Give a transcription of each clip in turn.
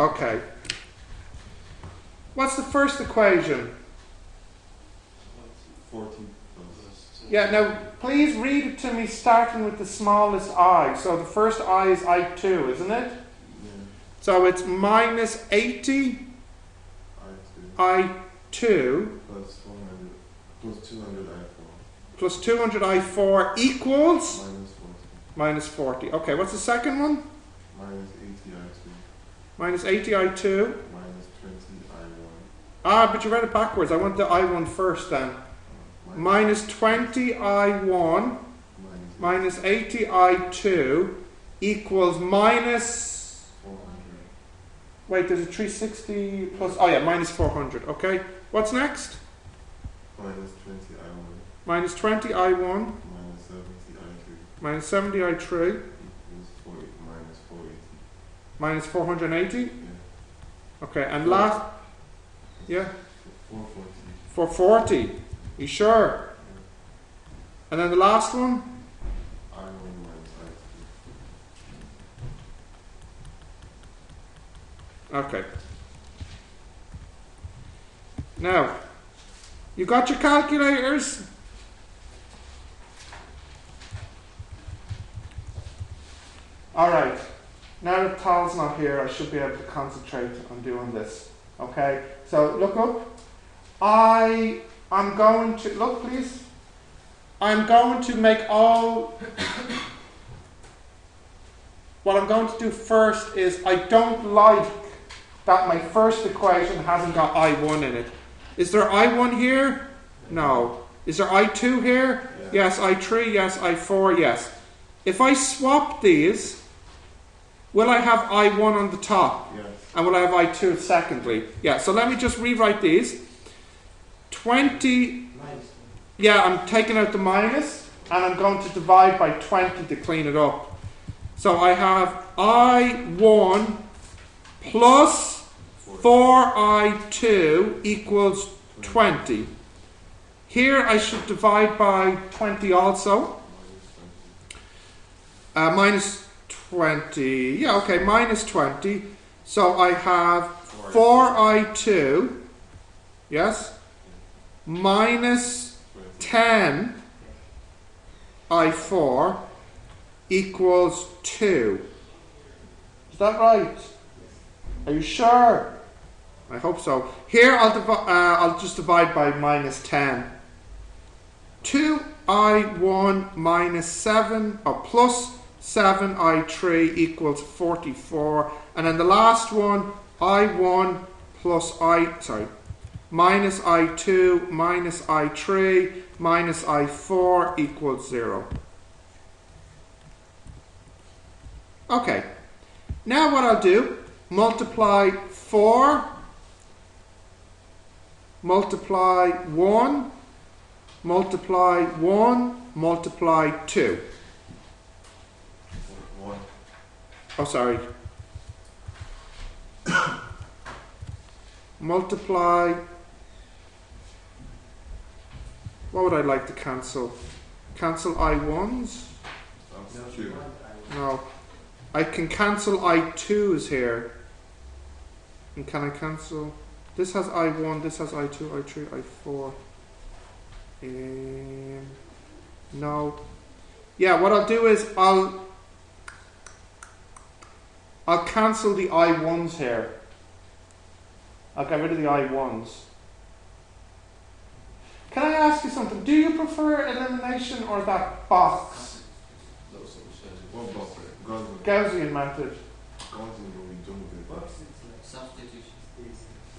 Okay. What's the first equation? 40 plus. Yeah, now please read it to me starting with the smallest I. So the first I is I2, isn't it? Yeah. So it's minus 80 I2. I2 Plus 400. Plus 200 I4. plus 200 I4 equals Minus 40. minus 40. Okay, what's the second one? Minus 80 I2. Minus 80 I2. Minus 20 I1. Ah, but you read it backwards. I want the I1 first then. Minus 20 I1 minus 80 I2 equals minus 400. wait, there's a 360 plus, oh yeah, minus 400. Okay, what's next? Minus 20 I1. Minus 20 I1 Minus 70 I3. minus 70 I3 Equals 40. Minus 480. minus 480. Yeah. Okay, and last, yeah, 440. 440. You sure? And then the last one? I1 minus I2. Okay. Now, you got your calculators? Alright. Now that Tal's not here, I should be able to concentrate on doing this. Okay? So, look up. I'm going to, look please. I'm going to make all, what I'm going to do first is, I don't like that my first equation hasn't got I1 in it. Is there I1 here? No. Is there I2 here? Yeah. Yes. I3, yes. I4, yes. If I swap these, will I have I1 on the top? Yes. And will I have I2 secondly? Yeah, so let me just rewrite these. 20, yeah, I'm taking out the minus, and I'm going to divide by 20 to clean it up. So I have I1 plus 4I2 equals 20. Here I should divide by 20 also. Minus 20. Yeah, okay, minus 20. So I have 4I2. Yes? Minus 10 I4 equals 2. Is that right? Are you sure? I hope so. Here I'll just divide by minus 10. 2I1 minus 7 or plus 7I3 equals 44. And then the last one, I1 plus minus I2 minus I3 minus I4 equals 0. Okay. Now what I'll do, multiply 4, multiply 1, multiply 1, multiply 2. 1. Oh, sorry. Multiply. What would I like to cancel? Cancel I1s? That's 2. No. I can cancel I2s here. And can I cancel? This has I1, this has I2, I3, I4. No. Yeah, what I'll do is I'll cancel the I1s here. I'll get rid of the I1s. Can I ask you something? Do you prefer elimination or that box? What box? Gaussian method. Gaussian, but we don't do it. Substitution.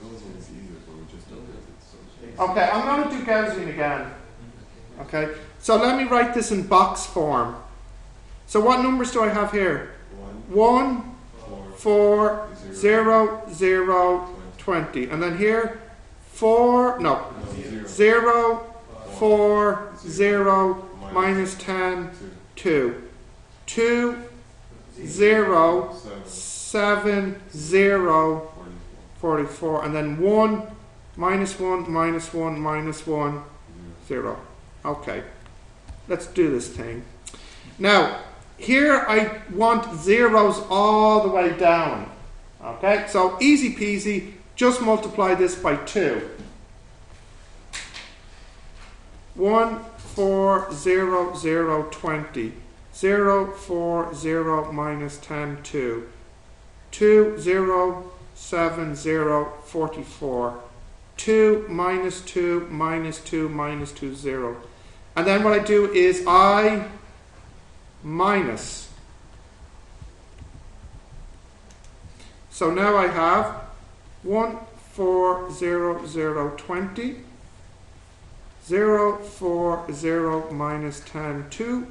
Gaussian is easier, but we just don't do it. Okay, I'm going to do Gaussian again. Okay, so let me write this in box form. So what numbers do I have here? 1, 4, 0, 0, 20. And then here, 0, 4, 0, minus 10, 2. 2, 0, 7, 0, 44. And then 1, minus 1, minus 1, minus 1, 0. Okay, let's do this thing. Now, here I want zeros all the way down. Okay, so easy peasy, just multiply this by 2. 1, 4, 0, 0, 20. 0, 4, 0, minus 10, 2. 2, 0, 7, 0, 44. 2, minus 2, minus 2, minus 2, 0. And then what I do is I minus. So now I have 1, 4, 0, 0, 20. 0, 4, 0, minus 10, 2.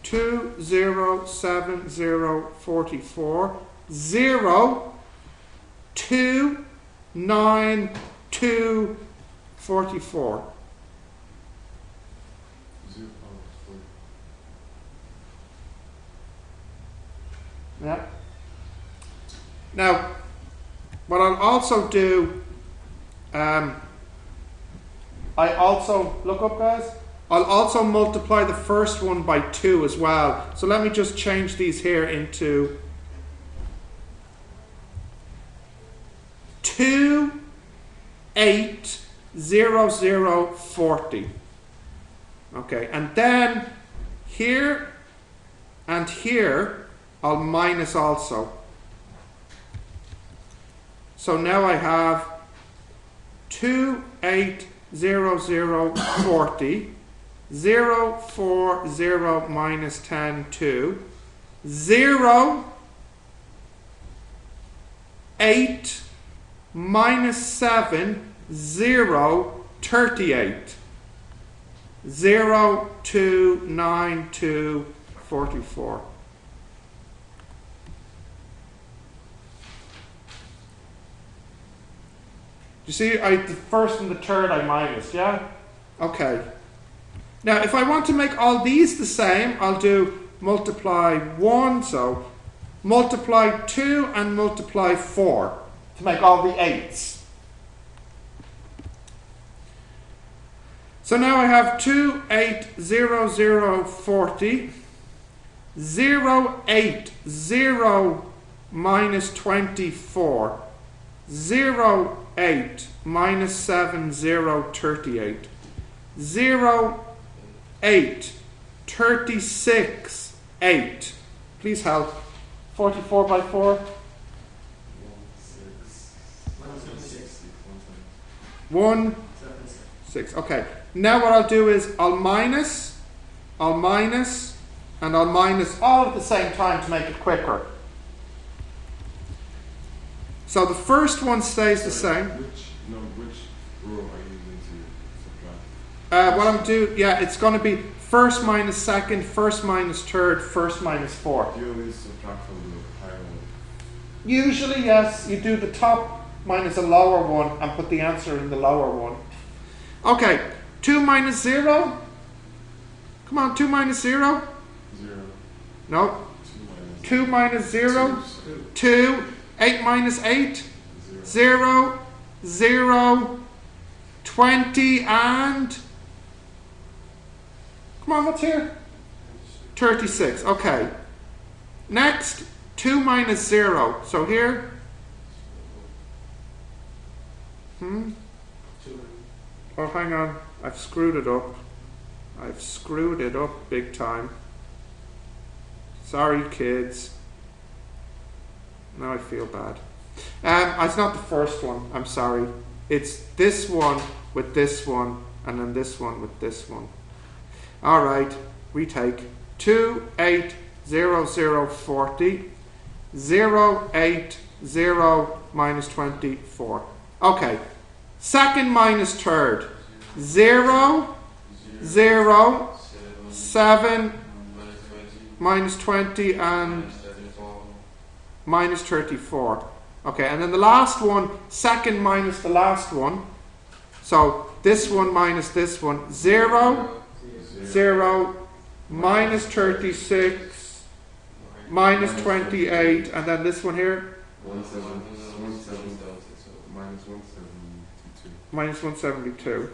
2, 0, 7, 0, 44. 0, 2, 9, 2, 44. Yeah. Now, what I'll also do, I also, look up guys, I'll also multiply the first one by 2 as well. So let me just change these here into 2, 8, 0, 0, 40. Okay, and then here and here I'll minus also. So now I have 2, 8, 0, 0, 40. 0, 4, 0, minus 10, 2. 0, 8, minus 7, 0, 38. 0, 2, 9, 2, 44. You see, the first and the third I minus, yeah? Okay. Now, if I want to make all these the same, I'll do multiply 1, so multiply 2 and multiply 4 to make all the 8s. So now I have 2, 8, 0, 0, 40. 0, 8, 0, minus 24. 0, 8, minus 7, 0, 38. 0, 8, 36, 8. Please help. 44 by 4. 1, 6. Okay. Now what I'll do is I'll minus, and I'll minus all at the same time to make it quicker. So the first one stays the same. Which row are you going to subtract? What I'm doing, yeah, it's going to be first minus second, first minus third, first minus fourth. Do you always subtract from the higher one? Usually, yes, you do the top minus a lower one and put the answer in the lower one. Okay, 2 minus 0. Come on, 2 minus 0. 0. No. 2 minus 0. 2. 8 minus 8. 0. 0. 20 and... Come on, what's here? 36. Okay. Next, 2 minus 0. So here... Oh, hang on. I've screwed it up. I've screwed it up big time. Sorry, kids. Now I feel bad. It's not the first one. I'm sorry. It's this one with this one, and then this one with this one. All right. Retake. 2, 8, 0, 0, 40. 0, 8, 0, minus 24. Okay. Second minus third. 0, 0, 7, minus 20, and minus 34. Okay, and then the last one, second minus the last one. So this one minus this one. 0, 0, minus 36, minus 28, and then this one here. Minus 172.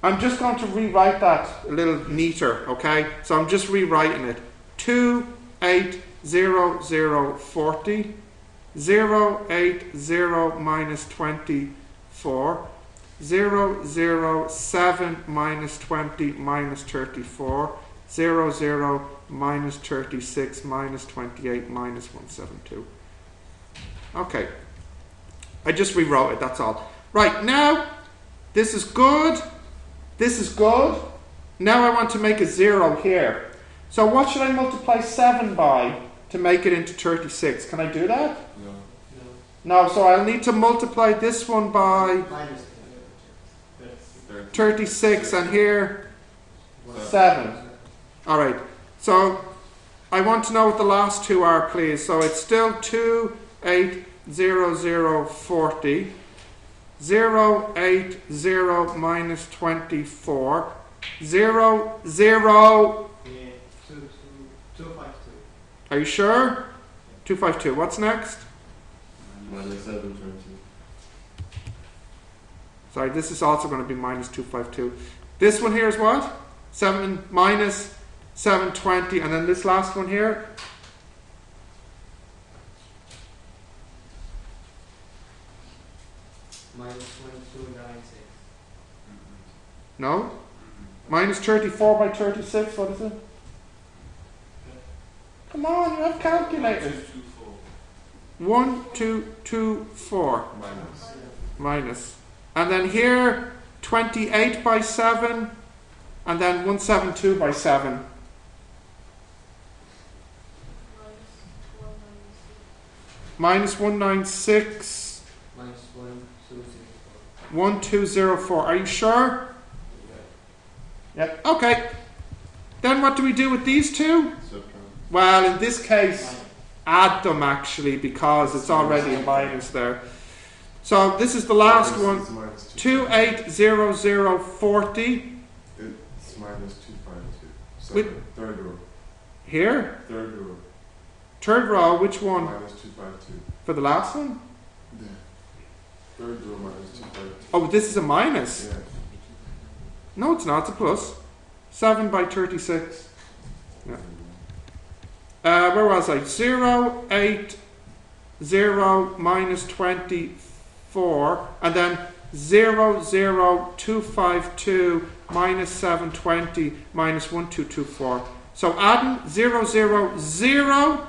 I'm just going to rewrite that a little neater, okay? So I'm just rewriting it. 2, 8, 0, 0, 40. 0, 8, 0, minus 24, 0, 0, 7, minus 20, minus 34, 0, 0, minus 36, minus 28, minus 172. Okay. I just rewrote it, that's all. Right, now, this is good. This is good. Now I want to make a 0 here. So what should I multiply 7 by to make it into 36? Can I do that? No, so I'll need to multiply this one by 36 and here 7. Alright, so I want to know what the last two are, please. So it's still 2, 8, 0, 0, 40. 0, 8, 0, minus 24. 0, 0. Yeah, 252. Are you sure? 252. What's next? Minus 720. Sorry, this is also going to be minus 252. This one here is what? 7 minus 720. And then this last one here? Minus 2296. No? Minus 34 by 36. What is it? Come on, you have calculators. 1, 2, 2, 4. Minus. Minus. And then here, 28 by 7. And then 172 by 7. Minus 196. Minus 1204. 1204. Are you sure? Yeah. Okay. Then what do we do with these two? Well, in this case, add them actually because it's already a minus there. So this is the last one. 280040. It's minus 252. With- Third row. Here? Third row. Third row, which one? Minus 252. For the last one? Yeah. Third row minus 252. Oh, this is a minus. Yeah. No, it's not. It's a plus. 7 by 36. Yeah. Where was I? 0, 8, 0, minus 24. And then 0, 0, 252, minus 720, minus 1224. So adding 0, 0, 0.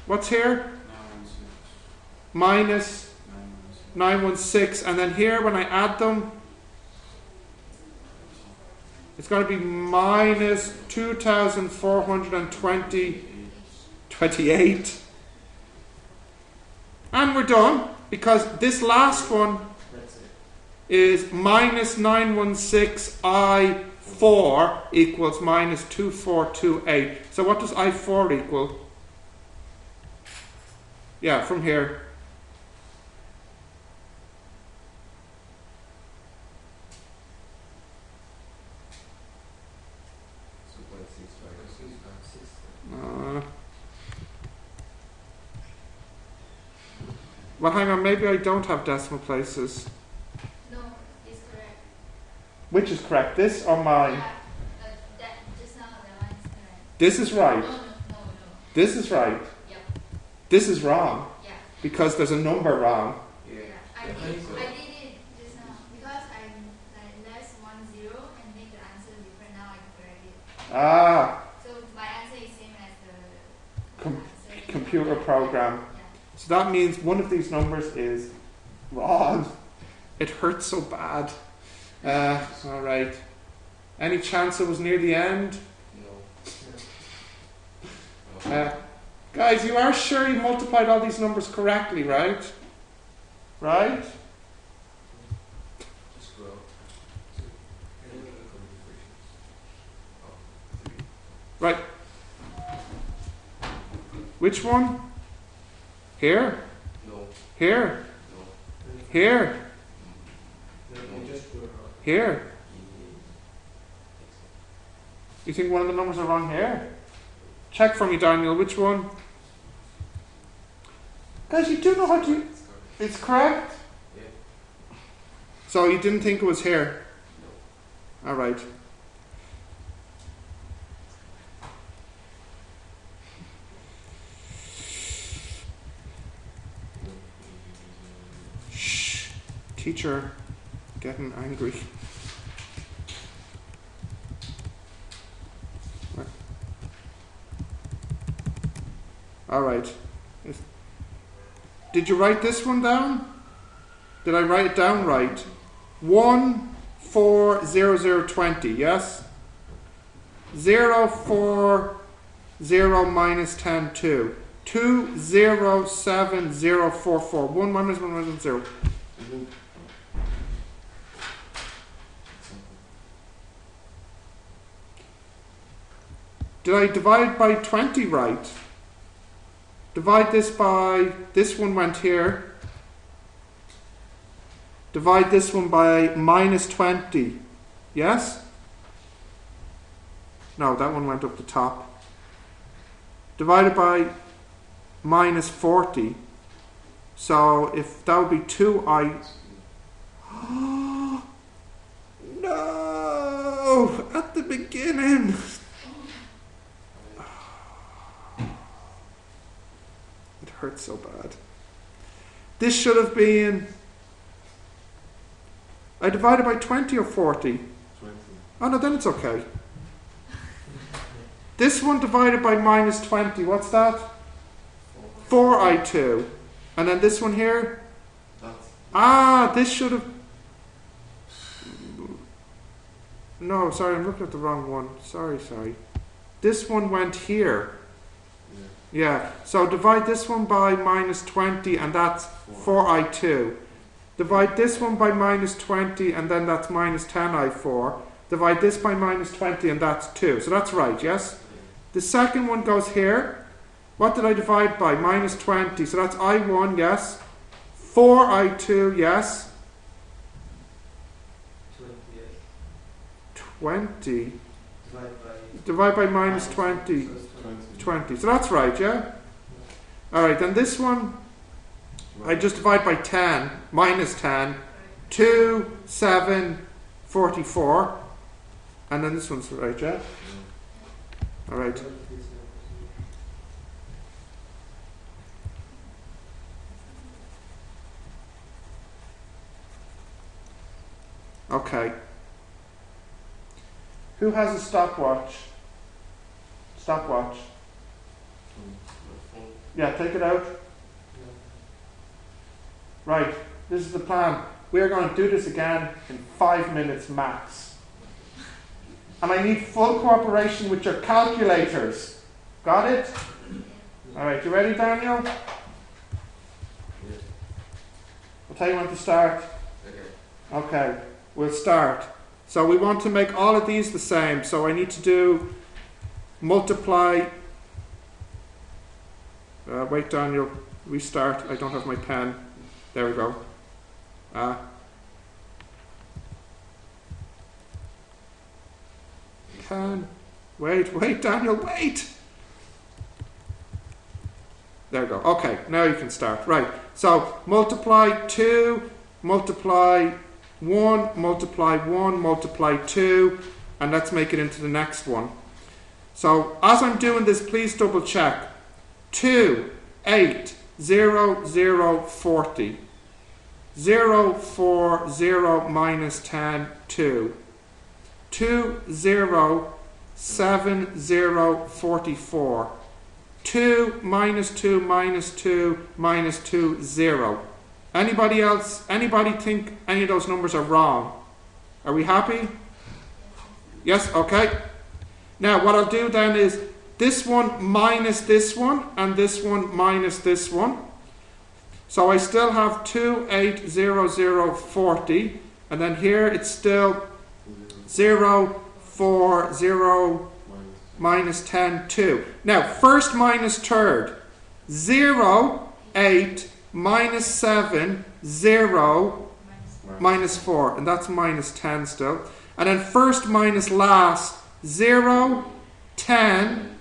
What's here? Minus 916. And then here, when I add them, it's going to be minus 2,420, 28. And we're done, because this last one That's it. is minus 916I4 equals minus 2428. So what does I4 equal? Yeah, from here. Well, hang on, maybe I don't have decimal places. No, it's correct. Which is correct, this or mine? Yeah, that just now the line is correct. This is right. No. This is right. Yep. This is wrong. Yeah. Because there's a number wrong. Yeah. I did it just now because I less 1 0 and make the answer different. Now I correct it. Ah, So my answer is same as the answer. computer program. Yeah. So that means one of these numbers is wrong. It hurts so bad. Alright. Any chance it was near the end? Guys, you are sure you multiplied all these numbers correctly, right? Right? Just go. Right. Which one? Here? No. Here? No. Here? No, you just go wrong. Here? You think one of the numbers are wrong here? Check for me, Daniel. Which one? Guys, you do know how to... It's correct? Yeah. So you didn't think it was here? No. Alright. teacher getting angry. Right. All right. Did you write this one down? Did I write it down right? 1, 4, 0, 0, 20, yes? 0, 4, 0, minus 10, 2. 2, 0, 7, 0, 4, 4. 1 minus 1 minus 0. Isn't Did I divide by 20 right? Divide this by, this one went here. Divide this one by minus 20. Yes? No, that one went up the top. Divided by minus 40. So if that would be 2i. No! At the beginning! It hurts so bad. This should have been. I divided by 20 or 40? 20? Oh no, then it's okay. This one divided by minus 20, what's that? 4i2. And then this one here? That's This should have. No, sorry, I'm looking at the wrong one. Sorry. This one went here. Yeah, so divide this one by minus 20 and that's 4i2. Divide this one by minus 20 and then that's minus 10i4. Divide this by minus 20 and that's 2. So that's right, yes? The second one goes here. What did I divide by? Minus 20. So that's I1, yes? 4i2, yes? 20. Divide by minus 20. 20. So that's right, yeah? Alright, then this one, I just divide by 10, minus 10, 2, 7, 44. And then this one's right, yeah? Alright. Okay. Who has a stopwatch? Stopwatch. Yeah, take it out. Right, this is the plan. We're going to do this again in 5 minutes max. And I need full cooperation with your calculators. Got it? Alright, you ready, Daniel? I'll tell you when to start. Okay, we'll start. So we want to make all of these the same. So I need to do multiply. Wait, Daniel. Restart. I don't have my pen. There we go. Wait, Daniel, wait! There we go. Okay, now you can start. Right, so multiply 2, multiply 1, multiply 1, multiply 2, and let's make it into the next one. So as I'm doing this, please double check. 2, 8, 0, 0, 40. 0, 4, 0, minus 10, 2. 2, 0, 7, 0, 44. 2, minus 2, minus 2, minus 2, 0. Anybody else? Anybody think any of those numbers are wrong? Are we happy? Yes? Okay. Now what I'll do then is this one minus this one and this one minus this one. So I still have 2, 8, 0, 0, 40. And then here it's still 0, 4, 0, minus 10, 2. Now, first minus third. 0, 8, minus 7, 0, minus 4. And that's minus 10 still. And then first minus last. 0, 10,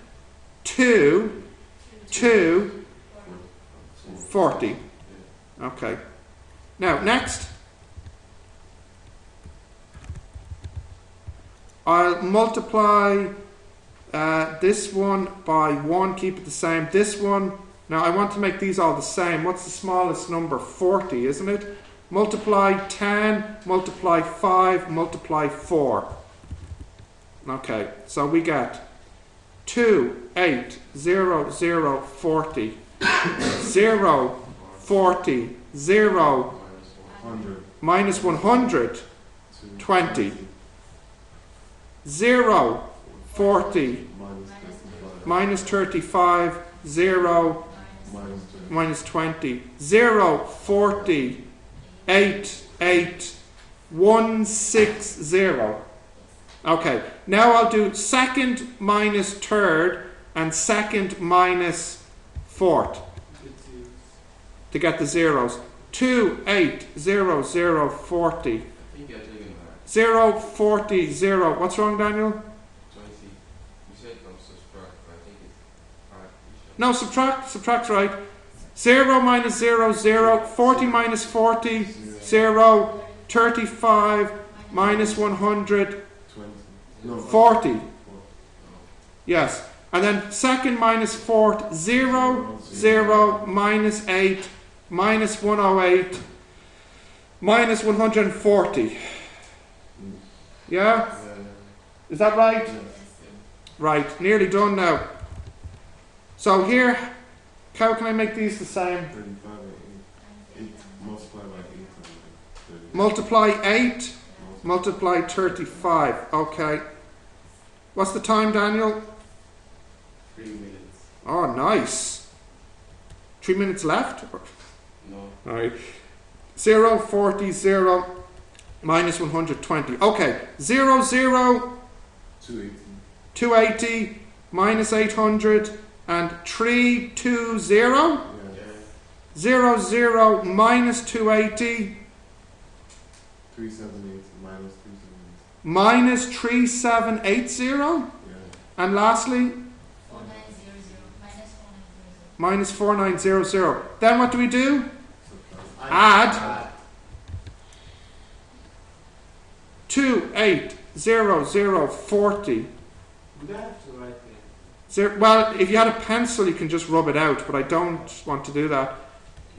2, 2, 40. Okay. Now, next. I'll multiply this one by 1, keep it the same. This one, now I want to make these all the same. What's the smallest number? 40, isn't it? multiply 10, multiply 5, multiply 4. Okay, so we get 2, 8, 0, 0, 40, 0, 40, 0, minus 100, 20, 0, 40, minus 35, 0, minus 20, 0, 40, 8, 8, 1, 6, 0. Okay, now I'll do second minus third and second minus fourth to get the zeros. 2, 8, 0, 0, 40. I think you're taking that. 0, 40, 0. What's wrong, Daniel? 20. You said don't subtract, but I think it's 5. No, subtract's right. 0 minus 0, 0. 40 minus 40, 0. 35 minus 100, 20. No. 40. Yes. And then second minus fourth, 0, 0, minus 8, minus 108, minus 140. Yeah? Is that right? Right, nearly done now. So here, how can I make these the same? 35 and 8. 8 multiplied by 8. And 30. Multiply 8, multiply 35. Okay. What's the time, Daniel? 3 minutes. Oh, nice. 3 minutes left? No. Alright. 0, 40, 0, minus 120. Okay. 0, 0, 280. 280, minus 800, and 3, 2, 0. Yeah. 0, 0, minus 280, 378 minus 378. minus 3780. Yeah. And lastly, 4900 minus 4900. minus 4900. Then what do we do? Subtract. Add 2, 8, 0, 0, 40. You don't have to write it. Zero, well, if you had a pencil, you can just rub it out, but I don't want to do that.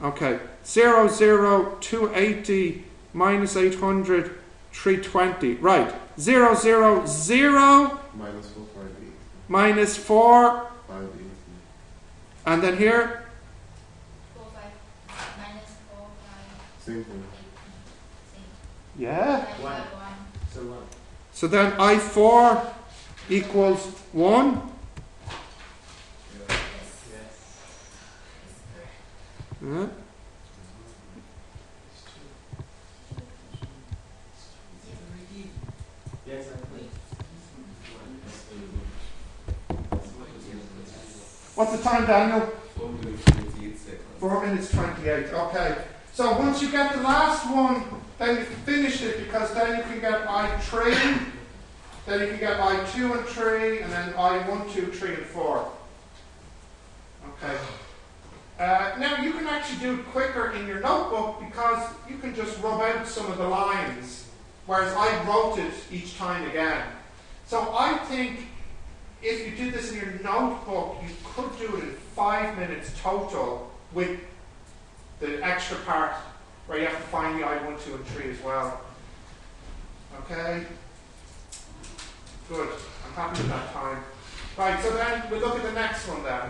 Okay. 0, 0, 280, minus 800, 320. Right. 0, 0, 0, Minus 458. minus 4, 580. and then here, 45 minus 45. Same thing. Same. yeah. Divided by 1. So 1. So then I4 equals 1. Yes. Yes. It's correct. Yeah. Yes, I think. What's the time, Daniel? 4 minutes 28 seconds. 4 minutes 28. Okay. So once you get the last one, then you've finished it, because then you can get I3, then you can get I2 and 3, and then I1, 2, 3, and 4. Okay. Now you can actually do it quicker in your notebook, because you can just rub out some of the lines, whereas I wrote it each time again. So I think if you did this in your notebook, you could do it in 5 minutes total, with the extra part where you have to find the I1, 2, and 3 as well. Okay? Good. I'm happy with that time. Right, so then we'll look at the next one then.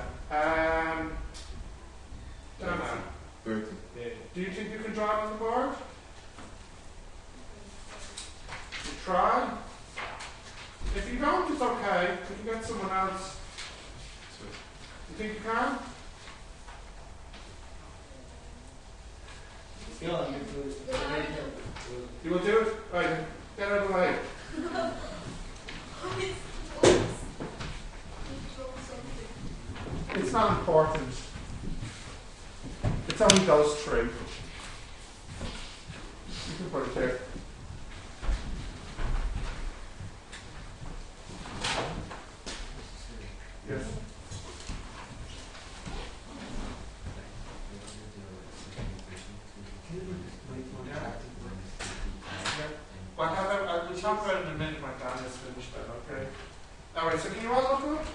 Dana, 30. Yeah. do you think you can draw it on the board? You try. If you don't, it's okay. We can get someone else. You think you can? Still, I'm going to You will do it? Right, get out of the way. It's not important. It's only those 3. You can put it there. Yes. Well, we'll talk about it in a minute when Dan has finished that, okay? Alright, so can you all look up?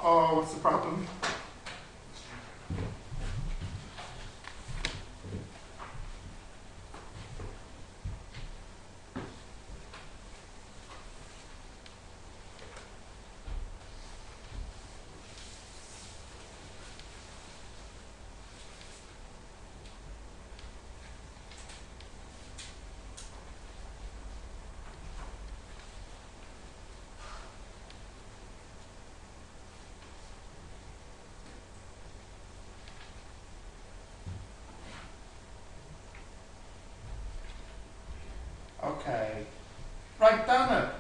Uh-oh, what's the problem? Okay. Right, Dana.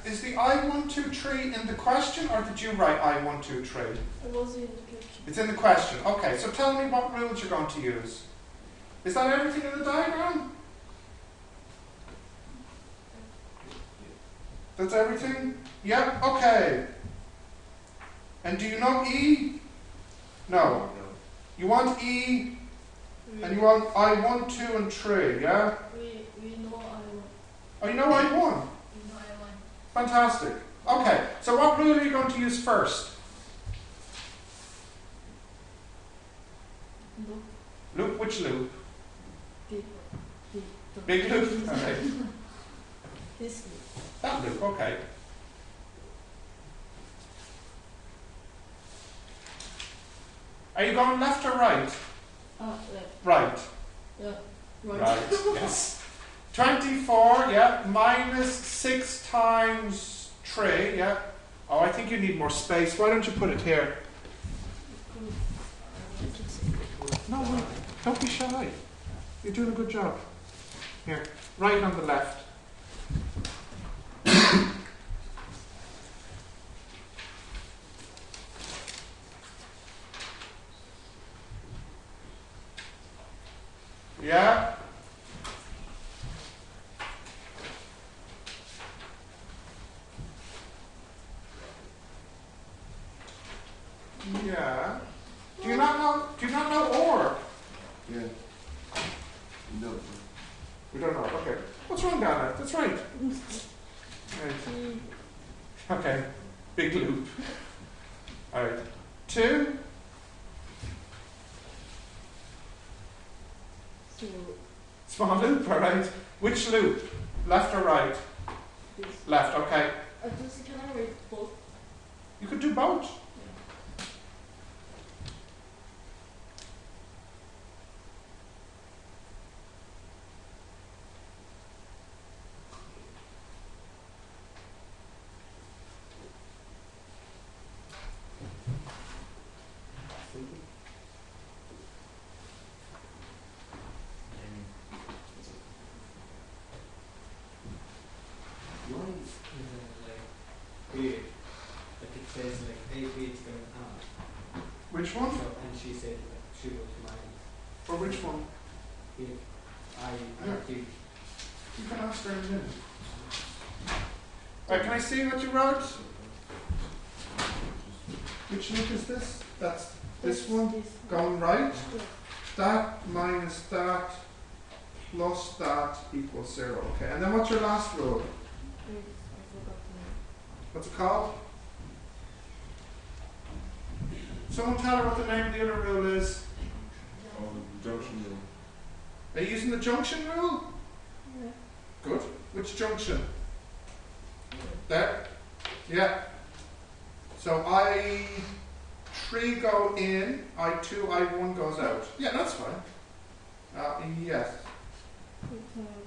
Is the I123 in the question, or did you write I123? It was in the question. It's in the question. Okay, so tell me what rules you're going to use. Is that everything in the diagram? That's everything? Yeah, okay. And do you know E? No. You want E, and you want I1, 2, and 3, yeah? We know I1. Oh, you know I1? You know I want. Fantastic. Okay, so what rule are you going to use first? Look. Loop, which loop? The Big loop? Okay. This loop. That loop, okay. Are you going left or right? Left. Right. Yeah. Right. Right, yes. 24, yeah, minus 6 times 3, yeah. Oh, I think you need more space. Why don't you put it here? No, wait, don't be shy. You're doing a good job. Here, right on the left. Yeah? Yeah. Do you not know or? Yeah. No. We don't know. Okay. What's wrong, Dana? That's right. Right. Okay. Big loop. Alright. 2. So Small loop, alright. Which loop? Left or right? this. Left, okay. Can I write both? You could do both. One is like weird, like it says like 8 weeks going on. Which one? So, and she said like she wrote mine. Or which one? If I Yeah. think You can ask her in a minute. Right, can I see what you wrote? Which loop is this? That's this one? This. Going right? Yeah. That minus that plus that equals 0. Okay, and then what's your last rule? Wait, I forgot the name. What's it called? Someone tell her what the name of the other rule is. Junction rule. Are you using the junction rule? Yeah. Good. Which junction? There? Yeah. So I3 go in, I2, I1 goes out. Yeah, that's fine. Yes.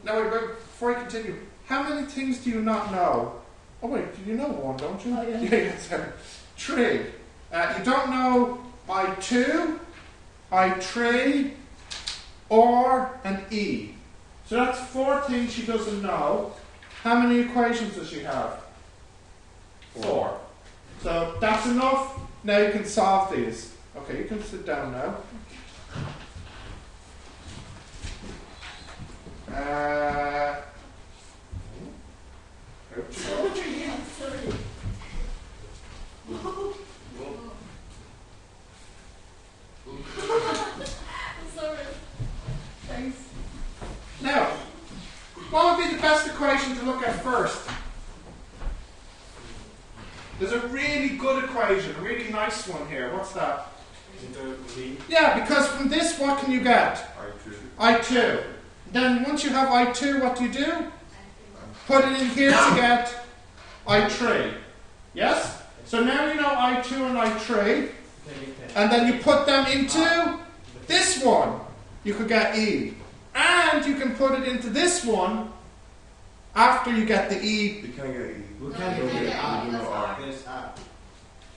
Now, wait, before I continue, how many things do you not know? Oh, wait, do you know one, don't you? Oh, yeah. Yeah, sorry. 3. You don't know I2, I3, or, and E. So that's 4 things she doesn't know. How many equations does she have? 4. So that's enough. Now you can solve these. Okay, you can sit down now. Sorry. Thanks. Now, what would be the best equation to look at first? There's a really good equation, a really nice one here. What's that? V. Yeah, because from this, what can you get? I2. I2. Then once you have I2, what do? Put it in here to get I3. Yes? So now you know I2 and I3. And then you put them into this one. You could get E. And you can put it into this one after you get the E You can't get E. We No, can't you do can't it. get R. No R. There's R.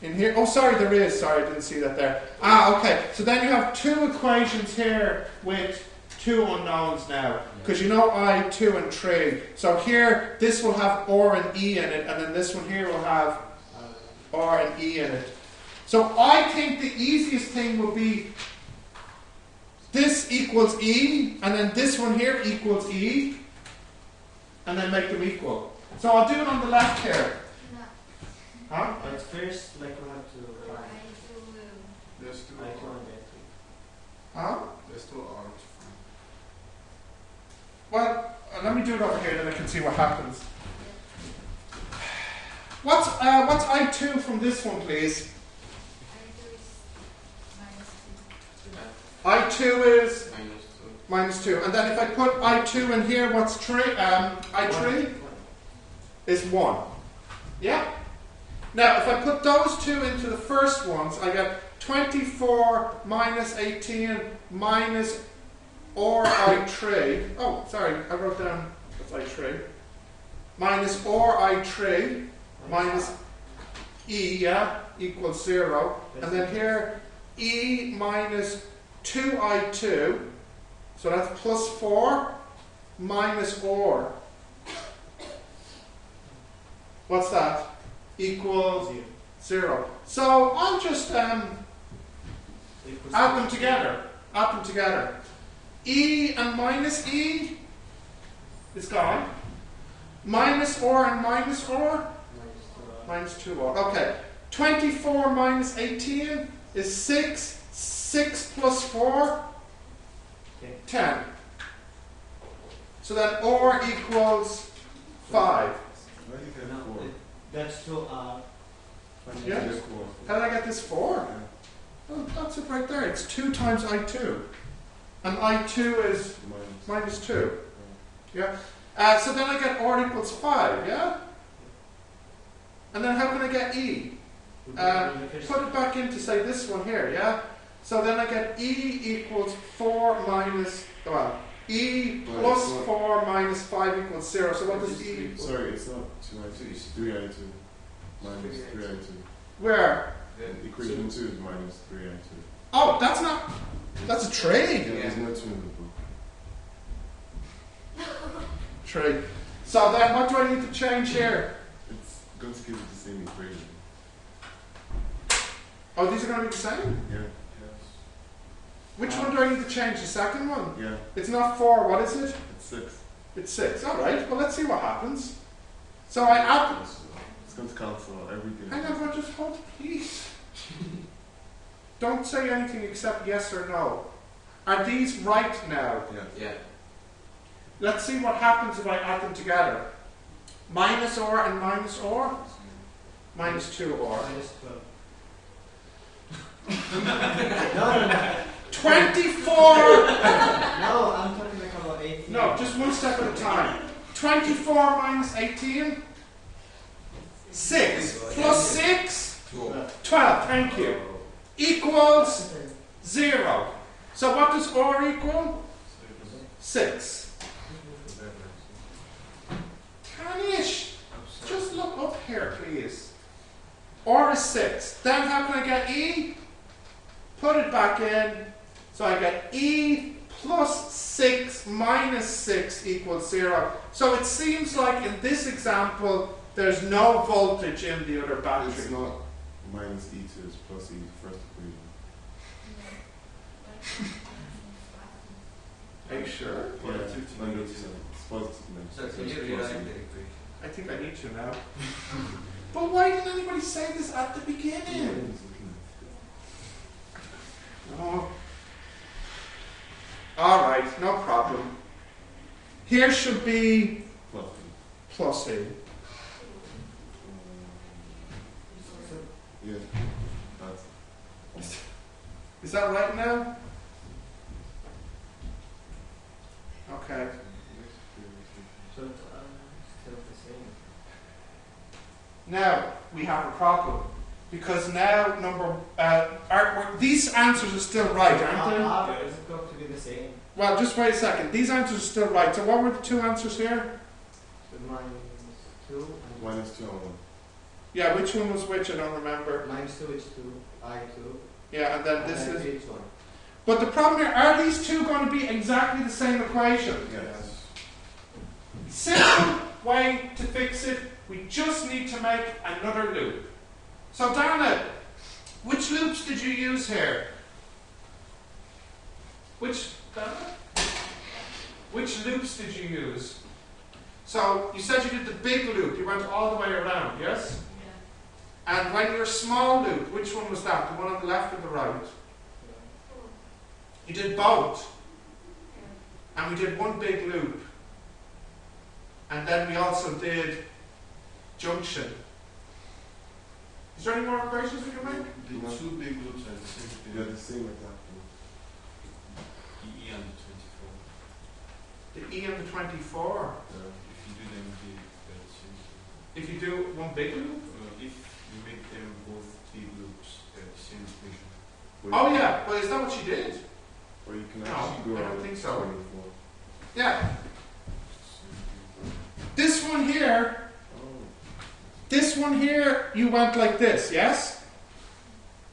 in here. Oh, sorry, there is. Sorry, I didn't see that there. Okay. So then you have two equations here with two unknowns now. Because you know I, 2 and 3. So here, this will have R and E in it. And then this one here will have R and E in it. So I think the easiest thing will be this equals E, and then this one here equals E, and then make them equal. So I'll do it on the left here. No. Huh? But first, like we have to find There's two I2 and R. I3. Huh? There's two R to find. Well, let me do it over here, then I can see what happens. What's I2 from this one, please? I2 is minus 2. And then if I put I2 in here, what's I3 is 1. Yeah? Now, if I put those two into the first ones, I get 24 minus 18 minus or I3. Oh, sorry, I wrote down that's I3. Minus or I3 minus E, yeah, equals 0. And then here, E minus 2I2. So that's plus 4 minus or. What's that? Equals 0. So I'll just add them together. Add them together. E and minus E is gone. Minus or and minus or? Minus 2 or. Okay. 24 minus 18 is 6. 6 plus 4? 10. So then or equals 5. Where do you get No, 4? that's 2R. Yeah. Just 4. How did I get this 4? Yeah. Oh, that's it right there. It's 2 times I2. And I2 is minus 2. Yeah. So then I get or equals 5, yeah? And then how can I get E? Put it back into, say, this one here, yeah? So then I get E equals 4 minus, well, E plus 4 minus 5 equals 0. So what does E equal? Sorry, it's not 2I2, it's 3I2. Minus 3I2. Where? Equation 2 is minus 3I2. Oh, that's not, that's a trade. Yeah, there's no 2 in the book. Trade. So then what do I need to change here? It's going to give you the same equation. Oh, these are going to be the same? Yeah. Which one do I need to change? The second one? Yeah. It's not 4, what is it? It's 6. It's 6. Alright, well let's see what happens. So I add, It's going to cancel everything. hang on, just hold, please. Don't say anything except yes or no. Are these right now? Yeah. Let's see what happens if I add them together. Minus or and minus or? Minus 2 or. Minus 12. No. 24! No, I'm talking like about 18. No, just one step at a time. 24 minus 18? 6. Plus 6? 12, thank you. Equals 0. So what does or equal? 6. Kanish, just look up here, please. Or is 6. Then how can I get E? Put it back in. So I get E plus 6 minus 6 equals 0. So it seems like in this example, there's no voltage in the other battery. It's not minus E2, it's plus E, first equation. Are you sure? Yeah, it's positive. So can you rewrite the equation? I think I need to now. But why didn't anybody say this at the beginning? Oh. Alright, no problem. Here should be Plus E. plus E. Yeah. That's Is that right now? Okay. So it's still the same. Now we have a problem because now these answers are still right, aren't they? R is it going to be the same? Well, just wait a second. These answers are still right. So what were the two answers here? So -2 and minus 2 and 1. Yeah, which one was which? I don't remember. -2 is 2, I2. Yeah, and then And this then is. H1. But the problem here, are these two going to be exactly the same equation? Yes. Simple way to fix it, we just need to make another loop. So Dana, which loops did you use here? Which loops did you use? So you said you did the big loop, you went all the way around, yes? And when your small loop, which one was that? The one on the left or the right? You did both. And we did one big loop. And then we also did junction. Is there any more equations we can make? The two big loops are the same thing. They're the same exactly. The E and the 24. The E and the 24. If you do them, they're the same thing. If you do one big loop? If you make them both big loops, they're the same equation. Oh yeah, well is that what you did? Or you can No, actually go I don't around think so. 24. Yeah. This one here, you went like this, yes?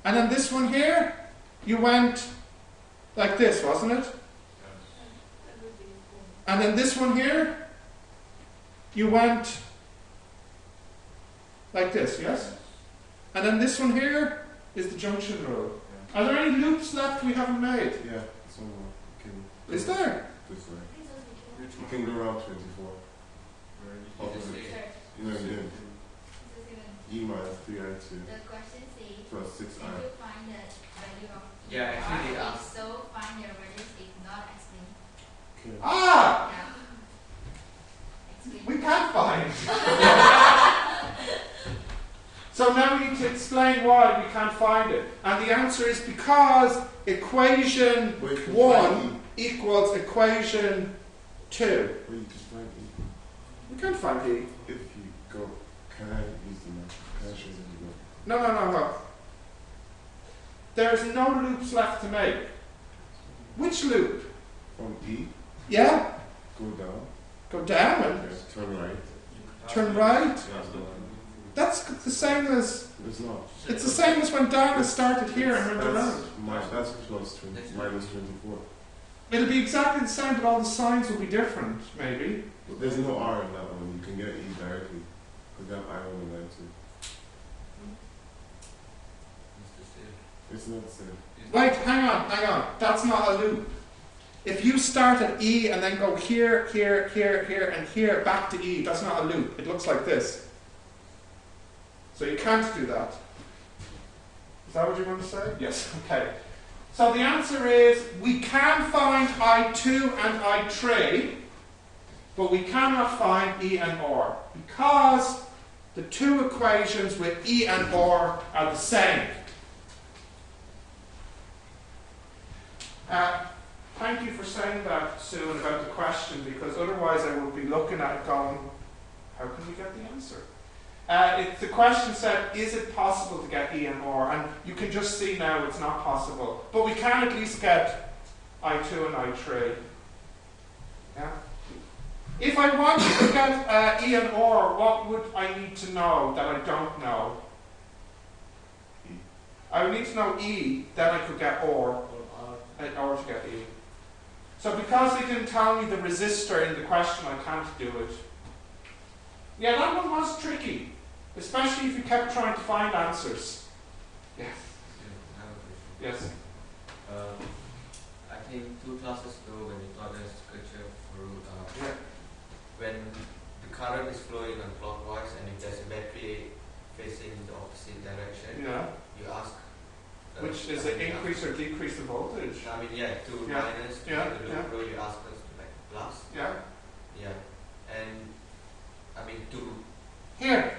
And then this one here, you went like this, wasn't it? And then this one here, you went like this, yes? And then this one here is the junction rule. Are there any loops left we haven't made? Yeah, some more. You can Is there? This way. Which You one? can go around 24. Opposite. You know, you did E minus 3i2 The question says, plus did 6i. you find the value of Yeah, actually they R? asked. If so, find your values. If not, explain. Okay. Ah! Yeah. Explain. We can't find. So now we need to explain why we can't find it. And the answer is because equation Wait, you 1 equals equation 2. Well, you just find E. We can't find E. If you go, can I use the map? Can I show you the map? No. There's no loops left to make. Which loop? From E, Yeah? go down, Go down and yes, turn right. turn right. That's the one. That's the same as, It's not. it's the same as when Dana started here and went around. That's plus 20, minus 24. It'll be exactly the same, but all the signs will be different, maybe. But there's no R in that one. You can get E directly. Because you have I1 and I2. It's not the same. Wait, hang on. That's not a loop. If you start at E and then go here, and here, back to E, that's not a loop. It looks like this. So you can't do that. Is that what you want to say? Yes, okay. So the answer is, we can find I2 and I3, but we cannot find E and R, because the two equations with E and R are the same. Thank you for saying that, Sue, about the question, because otherwise I would be looking at it going, how can we get the answer? The question said, is it possible to get E and R? And you can just see now it's not possible. But we can at least get I2 and I3. Yeah? If I wanted to get E and R, what would I need to know that I don't know? I would need to know E, then I could get R. In order to get E. So because they didn't tell me the resistor in the question, I can't do it. Yeah, that one was tricky. Especially if you kept trying to find answers. Yes. Yes. I think 2 classes ago when you taught us Kirchhoff rule, when the current is flowing on clockwise and if there's a battery facing the opposite direction, Yeah. you ask Which is it increase or decrease the voltage? I mean, to Yeah. minus, to Yeah. the loop row, you ask us to like plus. Yeah. Yeah. And I mean, Here.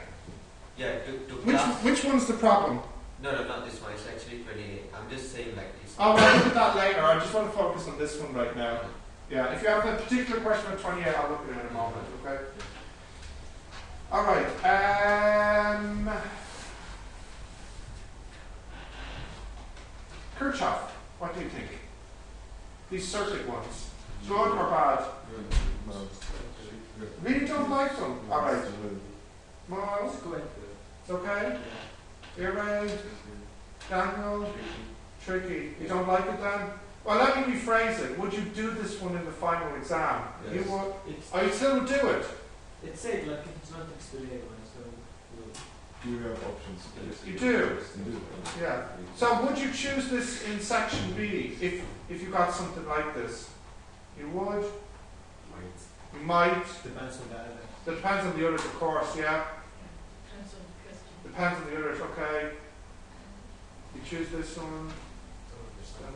to Which plus. which one's the problem? No, no, not this one. It's actually 28. I'm just saying like it's. Oh, we'll look at that later. I just want to focus on this one right now. Yeah, if you have a particular question about 28, I'll look at it in a moment, okay? Alright, Kirchhoff, what do you think? These circuit ones, good or bad? No. Really don't like them? Alright, Miles, Let's go into it. it's okay? Yeah. Ray, Daniel, tricky. You don't like it, Dan? Well, let me rephrase it. Would you do this one in the final exam? Yes. You would? It's, I still would do it. it said like if it's not displayed one, so we'll Do you have options? You do? You do. Yeah. So would you choose this in section B if you got something like this? You would? You might. depends on the other. That depends on the others, of course, yeah? Depends on the question. Depends on the others, okay. You choose this one?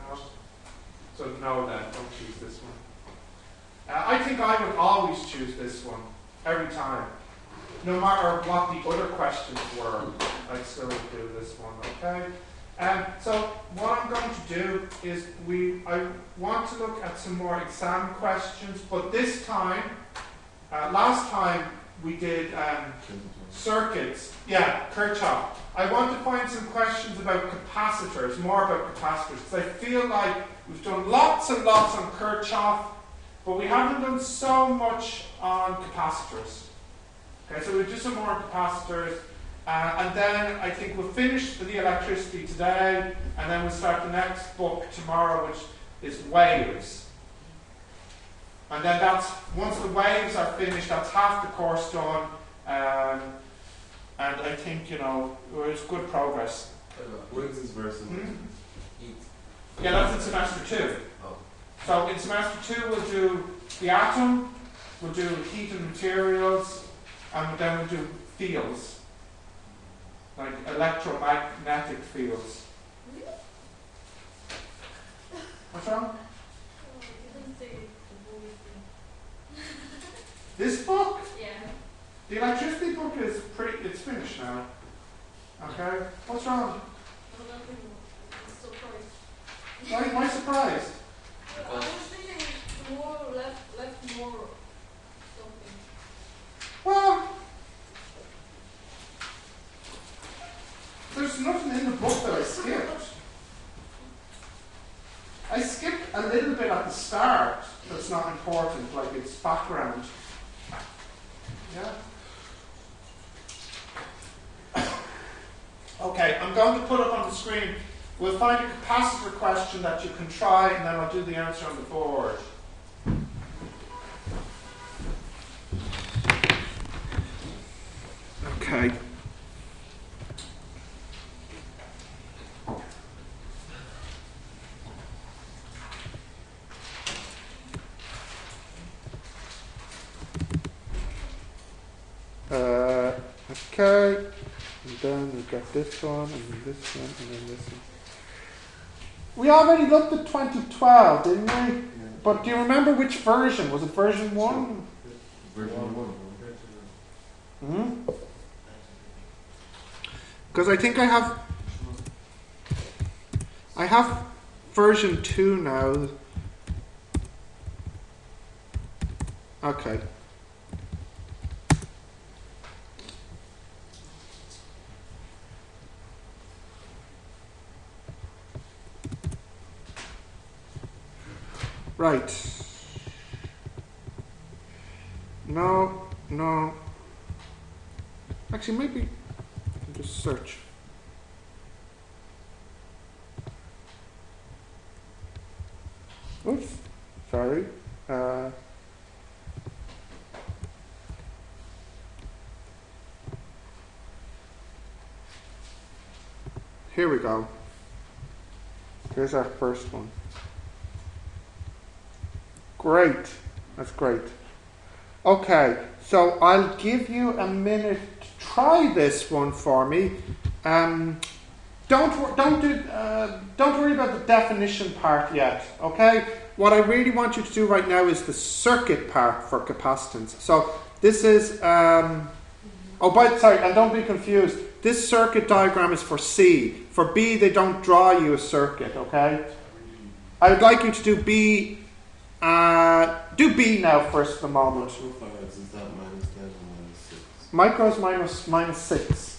No. So no then, don't choose this one. I think I would always choose this one, every time. No matter what the other questions were, I'd still do this one, okay? So what I'm going to do is I want to look at some more exam questions, but this time, last time we did circuits, yeah, Kirchhoff. I want to find some questions about capacitors, more about capacitors, because I feel like we've done lots and lots on Kirchhoff, but we haven't done so much on capacitors. Okay, so we'll do some more on capacitors, and then I think we'll finish the electricity today, and then we'll start the next book tomorrow, which is waves. And then once the waves are finished, that's half the course done, and I think, it's good progress. What is this versus Heat. Yeah, that's in semester 2. Oh. So in semester 2 we'll do the atom, we'll do heat and materials, and then we'll do fields, like electromagnetic fields. What's wrong? Oh, you didn't say the movie thing. This book? Yeah. The electricity book is it's finished now. Okay? What's wrong? No, nothing. I'm surprised. Why am I surprised? I was thinking more left more something. Well, there's nothing in the book that I skipped. I skipped a little bit at the start that's not important, like its background. Yeah? Okay, I'm going to put up on the screen. We'll find a capacitor question that you can try, and then I'll do the answer on the board. Okay. Okay. And then we've got this one, and then this one, and then this one. We already looked at 2012, didn't we? Yeah. But do you remember which version? Was it version 1? Version 1. Hmm? Because I think I have version 2 now. Okay. Right. No. Actually, maybe I can just search. Oops. Sorry. Here we go. Here's our first one. Great. That's great. Okay, so I'll give you a minute to try this one for me. Don't worry about the definition part yet. Okay. What I really want you to do right now is the circuit part for capacitance. So this is Sorry, and don't be confused. This circuit diagram is for C. For B, they don't draw you a circuit, okay? I would like you to do B. Do B now first for the moment. Is that minus 10 or minus 6? Micros minus 6.